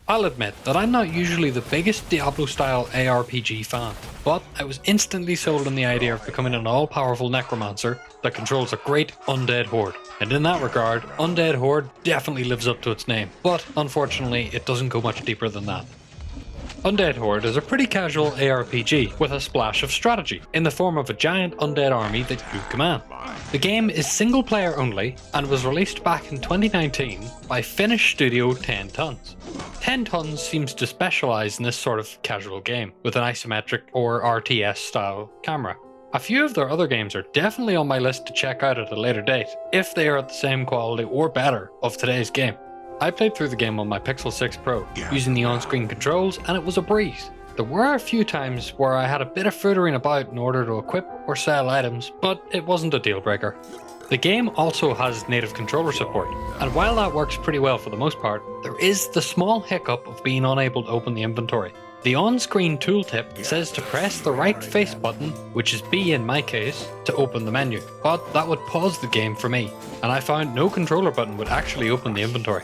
I'll admit that I'm not usually the biggest Diablo-style ARPG fan, but I was instantly sold on the idea of becoming an all-powerful necromancer that controls a great Undead Horde. And in that regard, Undead Horde definitely lives up to its name, but unfortunately it doesn't go much deeper than that. Undead Horde is a pretty casual ARPG with a splash of strategy, in the form of a giant undead army that you command. The game is single player only and was released back in 2019 by Finnish studio 10 Tons. 10 Tons seems to specialise in this sort of casual game, with an isometric or RTS style camera. A few of their other games are definitely on my list to check out at a later date, if they are at the same quality or better of today's game. I played through the game on my Pixel 6 Pro, using the on-screen controls, and it was a breeze. There were a few times where I had a bit of frittering about in order to equip or sell items, but it wasn't a deal breaker. The game also has native controller support, and while that works pretty well for the most part, there is the small hiccup of being unable to open the inventory. The on-screen tooltip says to press the right face button, which is B in my case, to open the menu, but that would pause the game for me, and I found no controller button would actually open the inventory.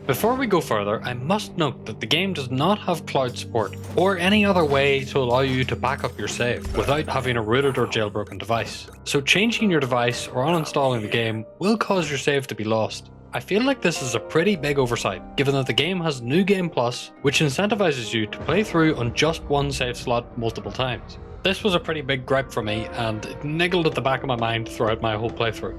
Before we go further, I must note that the game does not have cloud support, or any other way to allow you to back up your save without having a rooted or jailbroken device. So changing your device or uninstalling the game will cause your save to be lost. I feel like this is a pretty big oversight, given that the game has New Game Plus, which incentivizes you to play through on just one save slot multiple times. This was a pretty big gripe for me, and it niggled at the back of my mind throughout my whole playthrough.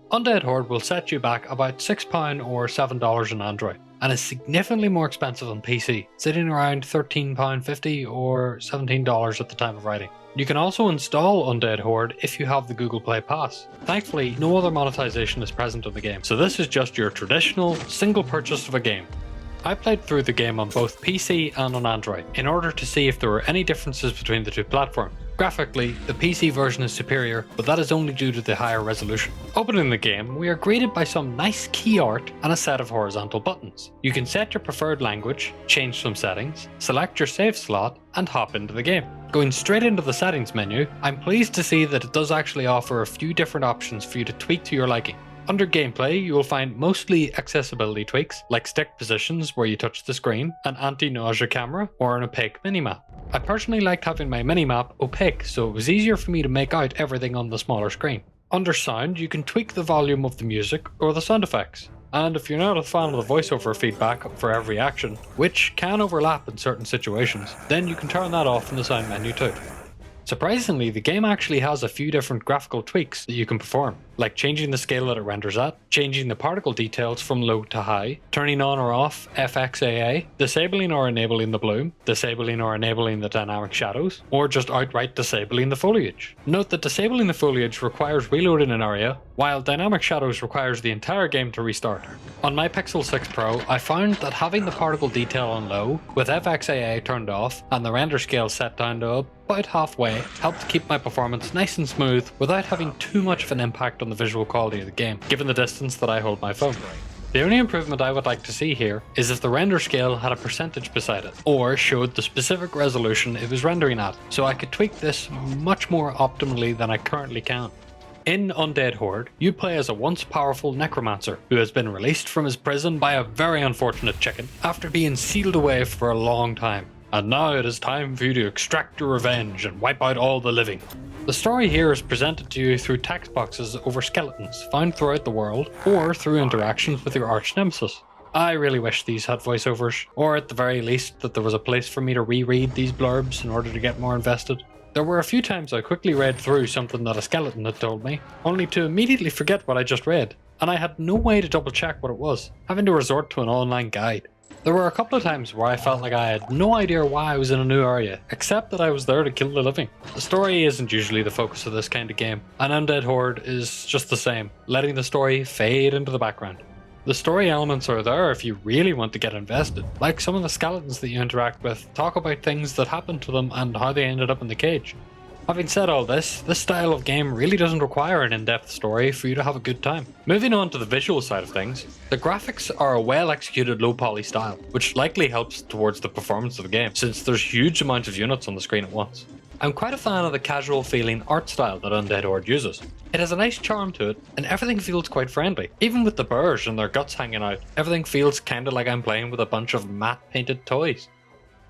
Undead Horde will set you back about £6 or $7 on Android, and is significantly more expensive on PC, sitting around £13.50 or $17 at the time of writing. You can also install Undead Horde if you have the Google Play Pass. Thankfully, no other monetization is present in the game, so this is just your traditional, single purchase of a game. I played through the game on both PC and on Android, in order to see if there were any differences between the two platforms. Graphically, the PC version is superior, but that is only due to the higher resolution. Opening the game, we are greeted by some nice key art and a set of horizontal buttons. You can set your preferred language, change some settings, select your save slot, and hop into the game. Going straight into the settings menu, I'm pleased to see that it does actually offer a few different options for you to tweak to your liking. Under gameplay, you will find mostly accessibility tweaks, like stick positions where you touch the screen, an anti-nausea camera, or an opaque minimap. I personally liked having my minimap opaque, so it was easier for me to make out everything on the smaller screen. Under sound, you can tweak the volume of the music or the sound effects. And if you're not a fan of the voiceover feedback for every action, which can overlap in certain situations, then you can turn that off in the sound menu too. Surprisingly, the game actually has a few different graphical tweaks that you can perform, like changing the scale that it renders at, changing the particle details from low to high, turning on or off FXAA, disabling or enabling the bloom, disabling or enabling the dynamic shadows, or just outright disabling the foliage. Note that disabling the foliage requires reloading an area, while dynamic shadows requires the entire game to restart. On my Pixel 6 Pro, I found that having the particle detail on low, with FXAA turned off, and the render scale set down to about halfway, helped keep my performance nice and smooth without having too much of an impact on the visual quality of the game, given the distance that I hold my phone. The only improvement I would like to see here is if the render scale had a percentage beside it, or showed the specific resolution it was rendering at, so I could tweak this much more optimally than I currently can. In Undead Horde, you play as a once powerful necromancer who has been released from his prison by a very unfortunate chicken after being sealed away for a long time. And now it is time for you to extract your revenge and wipe out all the living. The story here is presented to you through text boxes over skeletons found throughout the world, or through interactions with your arch nemesis. I really wish these had voiceovers, or at the very least that there was a place for me to reread these blurbs in order to get more invested. There were a few times I quickly read through something that a skeleton had told me, only to immediately forget what I just read, and I had no way to double check what it was, having to resort to an online guide. There were a couple of times where I felt like I had no idea why I was in a new area, except that I was there to kill the living. The story isn't usually the focus of this kind of game, and Undead Horde is just the same, letting the story fade into the background. The story elements are there if you really want to get invested, like some of the skeletons that you interact with talk about things that happened to them and how they ended up in the cage. Having said all this style of game really doesn't require an in-depth story for you to have a good time. Moving on to the visual side of things, the graphics are a well-executed low-poly style, which likely helps towards the performance of the game, since there's huge amounts of units on the screen at once. I'm quite a fan of the casual feeling art style that Undead Horde uses. It has a nice charm to it, and everything feels quite friendly. Even with the birds and their guts hanging out, everything feels kinda like I'm playing with a bunch of matte painted toys.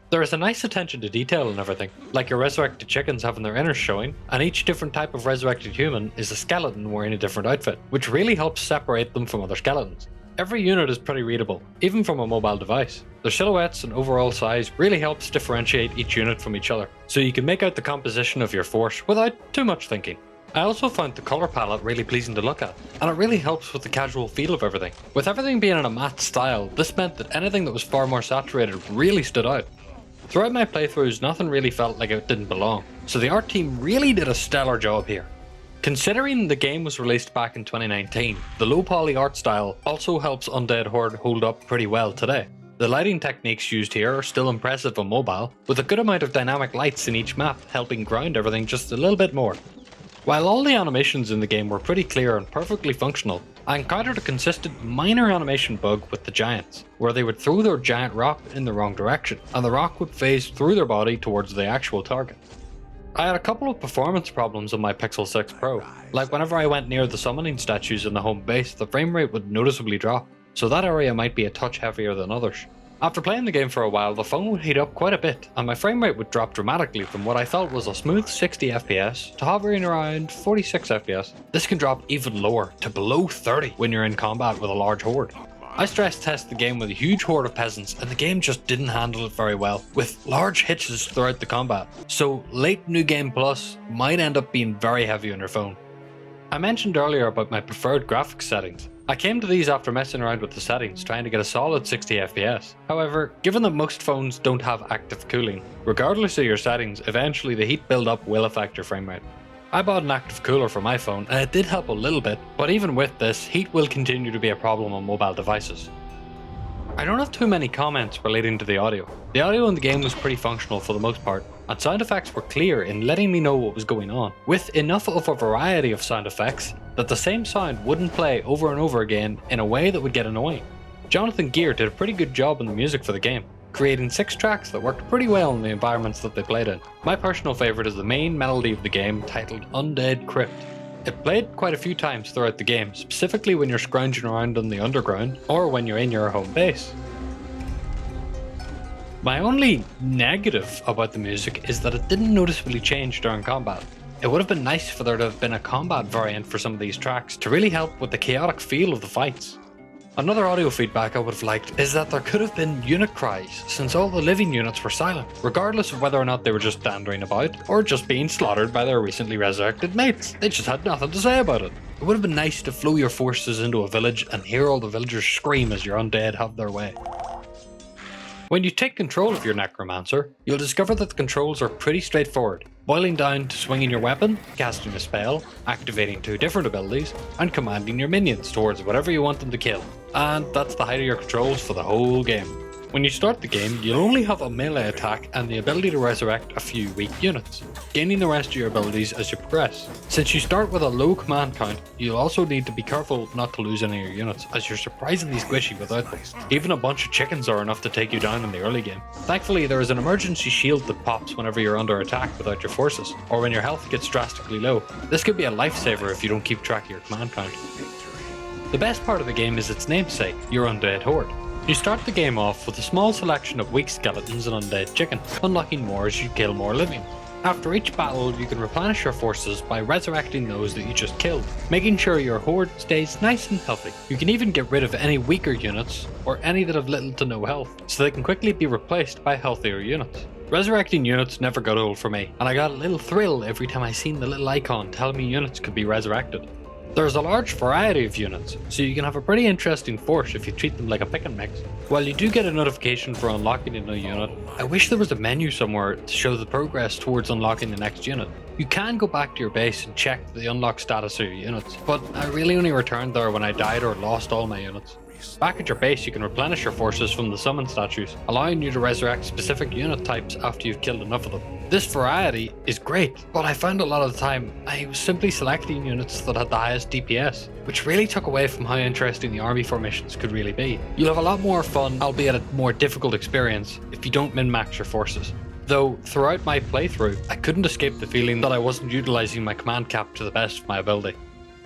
There is a nice attention to detail in everything, like your resurrected chickens having their innards showing, and each different type of resurrected human is a skeleton wearing a different outfit, which really helps separate them from other skeletons. Every unit is pretty readable, even from a mobile device. Their silhouettes and overall size really helps differentiate each unit from each other, so you can make out the composition of your force without too much thinking. I also found the colour palette really pleasing to look at, and it really helps with the casual feel of everything. With everything being in a matte style, this meant that anything that was far more saturated really stood out. Throughout my playthroughs, nothing really felt like it didn't belong, so the art team really did a stellar job here. Considering the game was released back in 2019, the low poly art style also helps Undead Horde hold up pretty well today. The lighting techniques used here are still impressive on mobile, with a good amount of dynamic lights in each map helping ground everything just a little bit more. While all the animations in the game were pretty clear and perfectly functional, I encountered a consistent minor animation bug with the giants, where they would throw their giant rock in the wrong direction, and the rock would phase through their body towards the actual target. I had a couple of performance problems on my Pixel 6 Pro, like whenever I went near the summoning statues in the home base, the frame rate would noticeably drop, so that area might be a touch heavier than others. After playing the game for a while, the phone would heat up quite a bit, and my frame rate would drop dramatically from what I felt was a smooth 60 FPS to hovering around 46 FPS. This can drop even lower, to below 30 when you're in combat with a large horde. I stress test the game with a huge horde of peasants, and the game just didn't handle it very well, with large hitches throughout the combat, so late New Game Plus might end up being very heavy on your phone. I mentioned earlier about my preferred graphics settings. I came to these after messing around with the settings, trying to get a solid 60 FPS. However, given that most phones don't have active cooling, regardless of your settings, eventually the heat build-up will affect your frame rate. I bought an active cooler for my phone, and it did help a little bit, but even with this, heat will continue to be a problem on mobile devices. I don't have too many comments relating to the audio. The audio in the game was pretty functional for the most part, and sound effects were clear in letting me know what was going on, with enough of a variety of sound effects that the same sound wouldn't play over and over again in a way that would get annoying. Jonathan Gear did a pretty good job on the music for the game, creating 6 tracks that worked pretty well in the environments that they played in. My personal favourite is the main melody of the game, titled Undead Crypt. It played quite a few times throughout the game, specifically when you're scrounging around in the underground, or when you're in your home base. My only negative about the music is that it didn't noticeably change during combat. It would have been nice for there to have been a combat variant for some of these tracks to really help with the chaotic feel of the fights. Another audio feedback I would have liked is that there could have been unit cries, since all the living units were silent, regardless of whether or not they were just dandering about, or just being slaughtered by their recently resurrected mates. They just had nothing to say about it. It would have been nice to flow your forces into a village and hear all the villagers scream as your undead have their way. When you take control of your necromancer, you'll discover that the controls are pretty straightforward, boiling down to swinging your weapon, casting a spell, activating 2 different abilities, and commanding your minions towards whatever you want them to kill. And that's the height of your controls for the whole game. When you start the game, you'll only have a melee attack and the ability to resurrect a few weak units, gaining the rest of your abilities as you progress. Since you start with a low command count, you'll also need to be careful not to lose any of your units, as you're surprisingly squishy without them. Even a bunch of chickens are enough to take you down in the early game. Thankfully, there is an emergency shield that pops whenever you're under attack without your forces, or when your health gets drastically low. This could be a lifesaver if you don't keep track of your command count. The best part of the game is its namesake, your Undead Horde. You start the game off with a small selection of weak skeletons and undead chicken, unlocking more as you kill more living. After each battle, you can replenish your forces by resurrecting those that you just killed, making sure your horde stays nice and healthy. You can even get rid of any weaker units, or any that have little to no health, so they can quickly be replaced by healthier units. Resurrecting units never got old for me, and I got a little thrill every time I seen the little icon telling me units could be resurrected. There's a large variety of units, so you can have a pretty interesting force if you treat them like a pick and mix. While you do get a notification for unlocking a new unit, I wish there was a menu somewhere to show the progress towards unlocking the next unit. You can go back to your base and check the unlock status of your units, but I really only returned there when I died or lost all my units. Back at your base, you can replenish your forces from the summon statues, allowing you to resurrect specific unit types after you've killed enough of them. This variety is great, but I found a lot of the time I was simply selecting units that had the highest DPS, which really took away from how interesting the army formations could really be. You'll have a lot more fun, albeit a more difficult experience, if you don't min-max your forces. Though throughout my playthrough, I couldn't escape the feeling that I wasn't utilising my command cap to the best of my ability.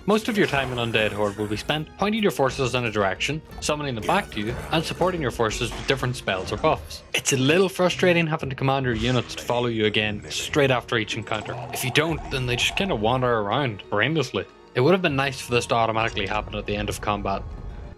Most of your time in Undead Horde will be spent pointing your forces in a direction, summoning them back to you, and supporting your forces with different spells or buffs. It's a little frustrating having to command your units to follow you again straight after each encounter. If you don't, then they just kinda wander around brainlessly. It would have been nice for this to automatically happen at the end of combat.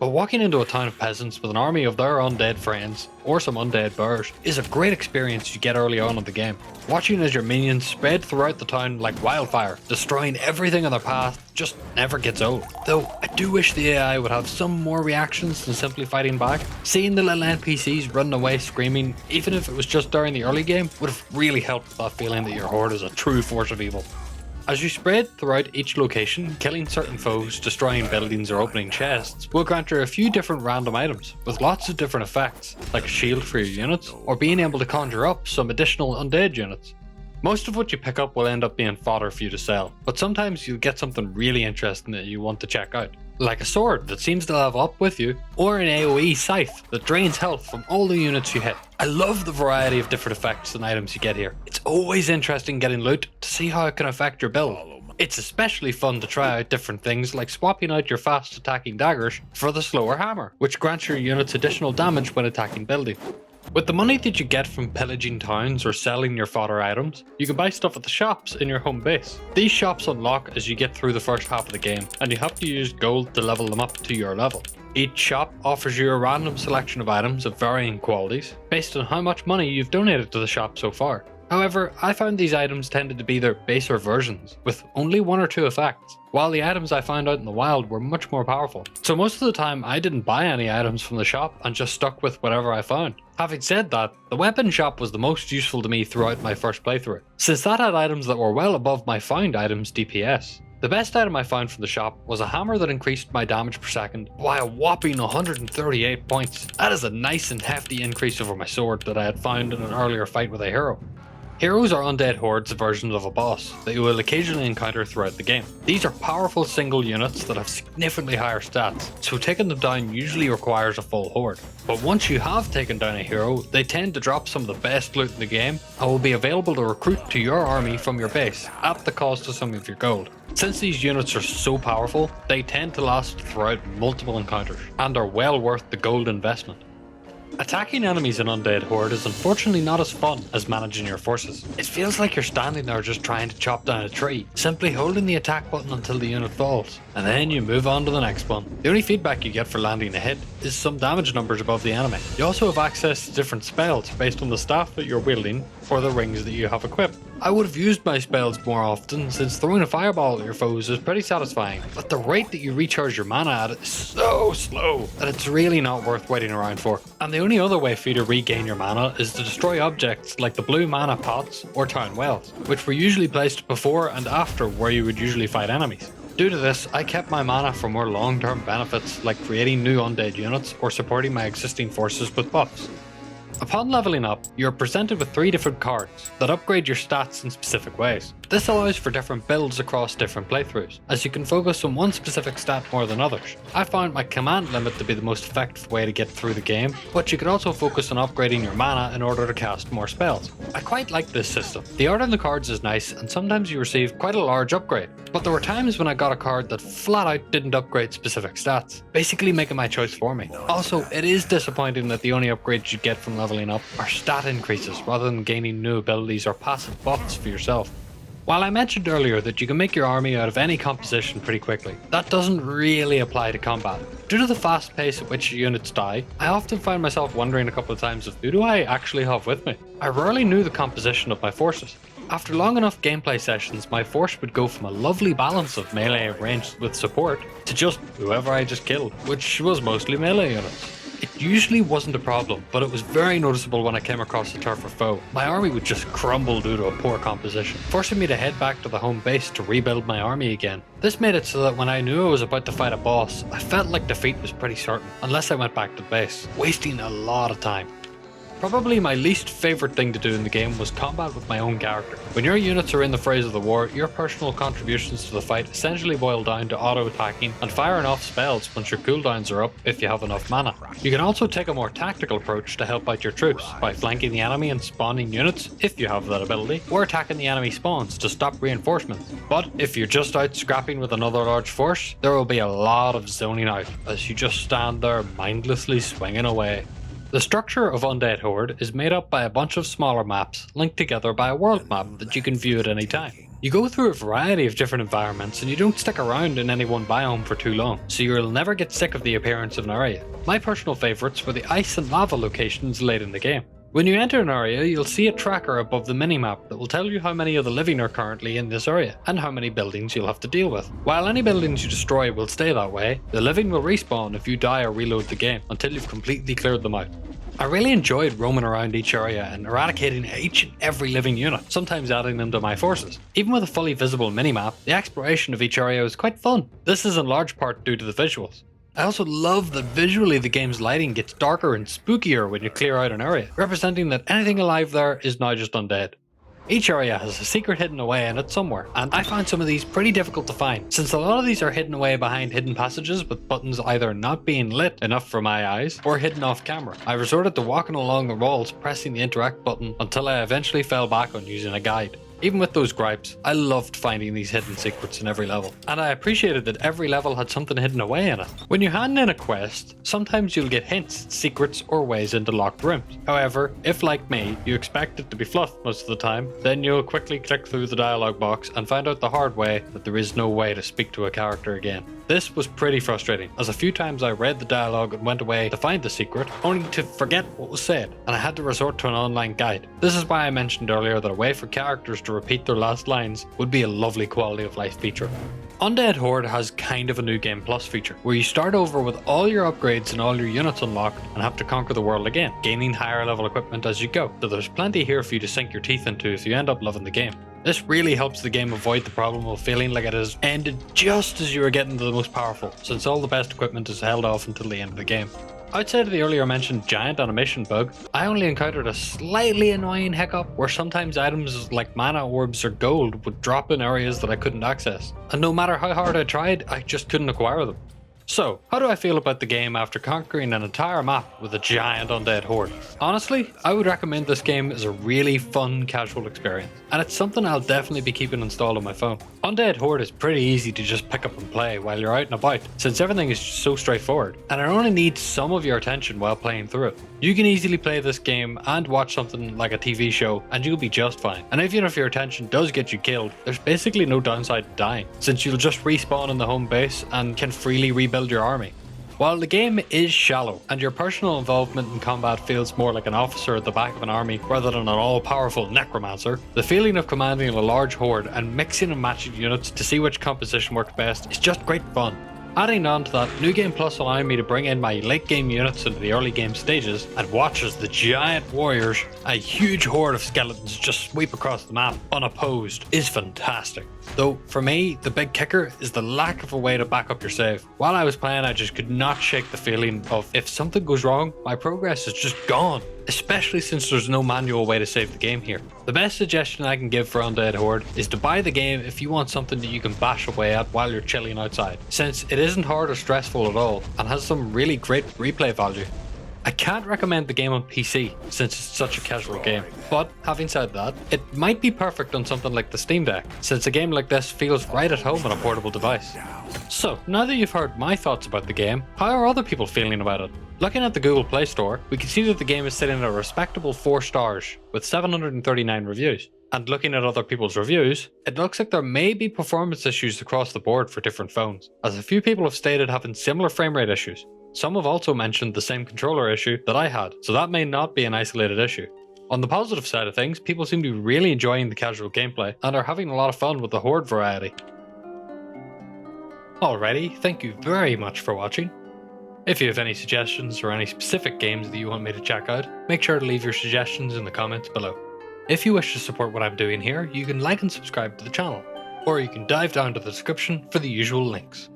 But walking into a town of peasants with an army of their undead friends, or some undead bears, is a great experience you get early on in the game. Watching as your minions spread throughout the town like wildfire, destroying everything in their path, just never gets old. Though, I do wish the AI would have some more reactions than simply fighting back. Seeing the little NPCs running away screaming, even if it was just during the early game, would have really helped with that feeling that your horde is a true force of evil. As you spread throughout each location, killing certain foes, destroying buildings or opening chests will grant you a few different random items with lots of different effects, like a shield for your units, or being able to conjure up some additional undead units. Most of what you pick up will end up being fodder for you to sell, but sometimes you'll get something really interesting that you want to check out. Like a sword that seems to level up with you, or an AoE scythe that drains health from all the units you hit. I love the variety of different effects and items you get here. It's always interesting getting loot to see how it can affect your build. It's especially fun to try out different things like swapping out your fast attacking daggers for the slower hammer, which grants your units additional damage when attacking buildings. With the money that you get from pillaging towns or selling your fodder items, you can buy stuff at the shops in your home base. These shops unlock as you get through the first half of the game, and you have to use gold to level them up to your level. Each shop offers you a random selection of items of varying qualities, based on how much money you've donated to the shop so far. However, I found these items tended to be their baser versions, with only one or two effects, while the items I found out in the wild were much more powerful. So most of the time I didn't buy any items from the shop and just stuck with whatever I found. Having said that, the weapon shop was the most useful to me throughout my first playthrough, since that had items that were well above my found items DPS. The best item I found from the shop was a hammer that increased my damage per second by a whopping 138 points. That is a nice and hefty increase over my sword that I had found in an earlier fight with a hero. Heroes are Undead Hordes versions of a boss that you will occasionally encounter throughout the game. These are powerful single units that have significantly higher stats, so taking them down usually requires a full horde. But once you have taken down a hero, they tend to drop some of the best loot in the game and will be available to recruit to your army from your base, at the cost of some of your gold. Since these units are so powerful, they tend to last throughout multiple encounters, and are well worth the gold investment. Attacking enemies in Undead Horde is unfortunately not as fun as managing your forces. It feels like you're standing there just trying to chop down a tree, simply holding the attack button until the unit falls, and then you move on to the next one. The only feedback you get for landing a hit is some damage numbers above the enemy. You also have access to different spells based on the staff that you're wielding or the rings that you have equipped. I would have used my spells more often, since throwing a fireball at your foes is pretty satisfying, but the rate that you recharge your mana at is so slow that it's really not worth waiting around for. And the only other way for you to regain your mana is to destroy objects like the blue mana pots or town wells, which were usually placed before and after where you would usually fight enemies. Due to this, I kept my mana for more long-term benefits like creating new undead units or supporting my existing forces with buffs. Upon leveling up, you are presented with 3 different cards that upgrade your stats in specific ways. This allows for different builds across different playthroughs, as you can focus on one specific stat more than others. I found my command limit to be the most effective way to get through the game, but you could also focus on upgrading your mana in order to cast more spells. I quite like this system. The art on the cards is nice, and sometimes you receive quite a large upgrade, but there were times when I got a card that flat out didn't upgrade specific stats, basically making my choice for me. Also, it is disappointing that the only upgrades you get from leveling up are stat increases rather than gaining new abilities or passive buffs for yourself. While I mentioned earlier that you can make your army out of any composition pretty quickly, that doesn't really apply to combat. Due to the fast pace at which units die, I often find myself wondering a couple of times of who do I actually have with me. I rarely knew the composition of my forces. After long enough gameplay sessions, my force would go from a lovely balance of melee ranged with support to just whoever I just killed, which was mostly melee units. It usually wasn't a problem, but it was very noticeable when I came across a tougher foe. My army would just crumble due to a poor composition, forcing me to head back to the home base to rebuild my army again. This made it so that when I knew I was about to fight a boss, I felt like defeat was pretty certain, unless I went back to the base, wasting a lot of time. Probably my least favourite thing to do in the game was combat with my own character. When your units are in the frays of the war, your personal contributions to the fight essentially boil down to auto-attacking and firing off spells once your cooldowns are up if you have enough mana. You can also take a more tactical approach to help out your troops by flanking the enemy and spawning units if you have that ability, or attacking the enemy spawns to stop reinforcements. But if you're just out scrapping with another large force, there will be a lot of zoning out as you just stand there mindlessly swinging away. The structure of Undead Horde is made up by a bunch of smaller maps linked together by a world map that you can view at any time. You go through a variety of different environments and you don't stick around in any one biome for too long, so you'll never get sick of the appearance of an area. My personal favourites were the ice and lava locations late in the game. When you enter an area, you'll see a tracker above the minimap that will tell you how many of the living are currently in this area, and how many buildings you'll have to deal with. While any buildings you destroy will stay that way, the living will respawn if you die or reload the game, until you've completely cleared them out. I really enjoyed roaming around each area and eradicating each and every living unit, sometimes adding them to my forces. Even with a fully visible minimap, the exploration of each area was quite fun. This is in large part due to the visuals. I also love that visually the game's lighting gets darker and spookier when you clear out an area, representing that anything alive there is now just undead. Each area has a secret hidden away in it somewhere, and I found some of these pretty difficult to find, since a lot of these are hidden away behind hidden passages with buttons either not being lit enough for my eyes or hidden off camera. I resorted to walking along the walls pressing the interact button until I eventually fell back on using a guide. Even with those gripes, I loved finding these hidden secrets in every level, and I appreciated that every level had something hidden away in it. When you hand in a quest, sometimes you'll get hints, secrets, or ways into locked rooms. However, if like me, you expect it to be fluff most of the time, then you'll quickly click through the dialogue box and find out the hard way that there is no way to speak to a character again. This was pretty frustrating, as a few times I read the dialogue and went away to find the secret, only to forget what was said, and I had to resort to an online guide. This is why I mentioned earlier that a way for characters to repeat their last lines would be a lovely quality of life feature. Undead Horde has kind of a new game plus feature, where you start over with all your upgrades and all your units unlocked and have to conquer the world again, gaining higher level equipment as you go, so there's plenty here for you to sink your teeth into if you end up loving the game. This really helps the game avoid the problem of feeling like it has ended just as you are getting to the most powerful, since all the best equipment is held off until the end of the game. Outside of the earlier mentioned giant animation bug, I only encountered a slightly annoying hiccup where sometimes items like mana orbs or gold would drop in areas that I couldn't access, and no matter how hard I tried, I just couldn't acquire them. So, how do I feel about the game after conquering an entire map with a giant undead horde? Honestly, I would recommend this game as a really fun, casual experience, and it's something I'll definitely be keeping installed on my phone. Undead Horde is pretty easy to just pick up and play while you're out and about, since everything is so straightforward, and it only needs some of your attention while playing through it. You can easily play this game and watch something like a TV show, and you'll be just fine. And even if your attention does get you killed, there's basically no downside to dying, since you'll just respawn in the home base and can freely rebuild your army. While the game is shallow, and your personal involvement in combat feels more like an officer at the back of an army rather than an all-powerful necromancer, the feeling of commanding a large horde and mixing and matching units to see which composition works best is just great fun. Adding on to that, New Game Plus allowing me to bring in my late game units into the early game stages and watch as the giant warriors, a huge horde of skeletons, just sweep across the map unopposed is fantastic. Though, for me, the big kicker is the lack of a way to back up your save. While I was playing, I just could not shake the feeling of if something goes wrong, my progress is just gone. Especially since there's no manual way to save the game here. The best suggestion I can give for Undead Horde is to buy the game if you want something that you can bash away at while you're chilling outside, since it isn't hard or stressful at all and has some really great replay value. I can't recommend the game on PC since it's such a casual game, but having said that, it might be perfect on something like the Steam Deck, since a game like this feels right at home on a portable device. So, now that you've heard my thoughts about the game, how are other people feeling about it? Looking at the Google Play Store, we can see that the game is sitting at a respectable 4 stars, with 739 reviews. And looking at other people's reviews, it looks like there may be performance issues across the board for different phones, as a few people have stated having similar frame rate issues. Some have also mentioned the same controller issue that I had, so that may not be an isolated issue. On the positive side of things, people seem to be really enjoying the casual gameplay and are having a lot of fun with the horde variety. Alrighty, thank you very much for watching. If you have any suggestions or any specific games that you want me to check out, make sure to leave your suggestions in the comments below. If you wish to support what I'm doing here, you can like and subscribe to the channel, or you can dive down to the description for the usual links.